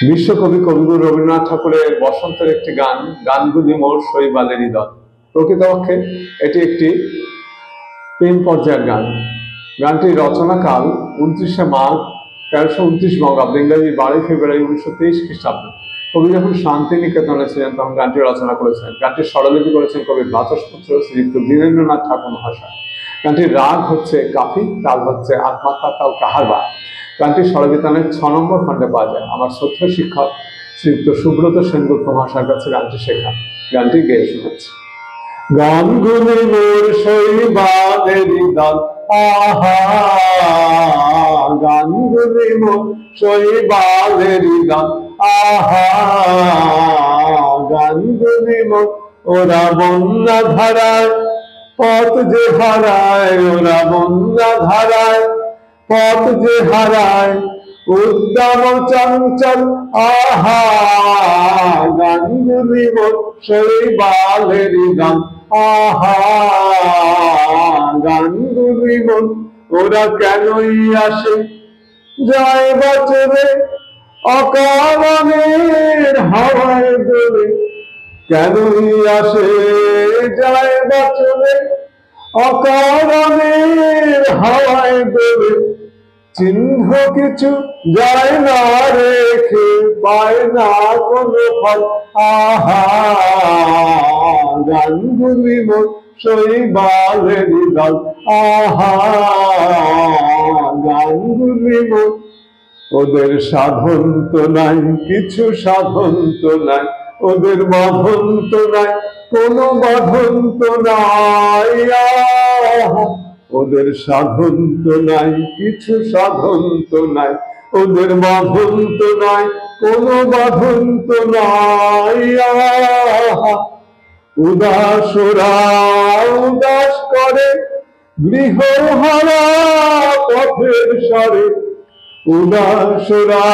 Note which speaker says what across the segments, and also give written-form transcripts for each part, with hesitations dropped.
Speaker 1: বিশ্বকবি কবিগুরু রবীন্দ্রনাথ ঠাকুরের বসন্তের একটি গান, গানগুলি মোর শৈবালেরই দল। প্রকৃতপক্ষে এটি একটি প্রেম পর্যায়ের গান। গানটির রচনাকাল 29শে মাঘ 1329 বঙ্গাব্দ, ইংরেজি 12 ফেব্রুয়ারি 1923 খ্রিস্টাব্দ। কবি যখন শান্তিনিকেতনে ছিলেন তখন গানটি রচনা করেছেন। গানটির স্বরলিপি করেছেন কবির ভ্রাতুষ্পুত্র শ্রীযুক্ত দীনেন্দ্রনাথ ঠাকুর মহাশয়। গানটির রাগ হচ্ছে কাফি, তাল হচ্ছে আত্মাত্মা, তাল কাহারবা। গানটি স্বরবিতানের 6 নম্বর খণ্ডে পাওয়া যায়। আমার শ্রদ্ধেয় শিক্ষক শ্রীযুক্ত সুব্রত সেনগুপ্ত মহাশয়ের কাছে গানটি শেখা। গানটি গেয়ে শোনাচ্ছি। গানগুলি মোর শৈবালেরই দল, আহা গানগুলি মোর শৈবালেরই দল, আহা গানগুলি মোর ওরা বন্যা ধারায় পথ যে হারায়, ওরা বন্যা ধারায় পথ যে হারায় উদ্দাম চঞ্চল, আহা গানগুলি মোর শৈবালেরই গান, আহা গানগুলি মোর ওরা কেনই আসে যায় বছরে অকারণের হাওয়ায় দোলে, কেনই আসে যায় বছরে অকারণের হাওয়ায় দোলে, চিহ্ন কিছু যায় না রেখে পায় না কোনো ফল, আহা গানগুলি মোর শৈবালেরই দল, আহা গানগুলি মোর ওদের সাধন তো নাই, কিছু সাধন তো নাই, ওদের বাঁধন তো নাই, কোনো বাঁধন তো নাই, ওদের সাধন তো নাই, কিছু সাধন তো নাই, ওদের বাঁধন তো নাই, কোনো বাঁধন তো নাই, উদাসরা উদাস করে গৃহহারা পথের সরে, উদাসরা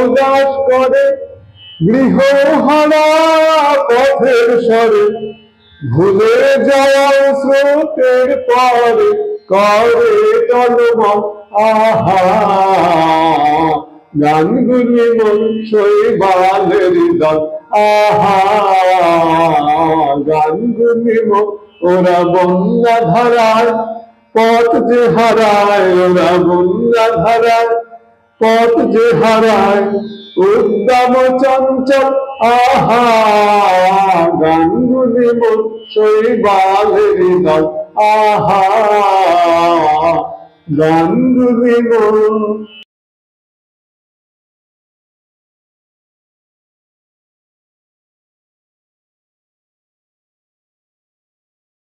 Speaker 1: উদাস করে গৃহহারা পথের সরে, ভুলে যাওয়া স্রোতের পরে করে টলমল, আহা গানগুলি মোর শৈবালেরই দল, আহা গানগুলি মোর ওরা বন্যা ধারায় পথ যে হারায়, ওরা বন্যা ধারায় পথ যে হারায় উদ্দাম চঞ্চল, আহা গানগুলি মোর শৈবালেরই দল, আহা গানগুলি মোর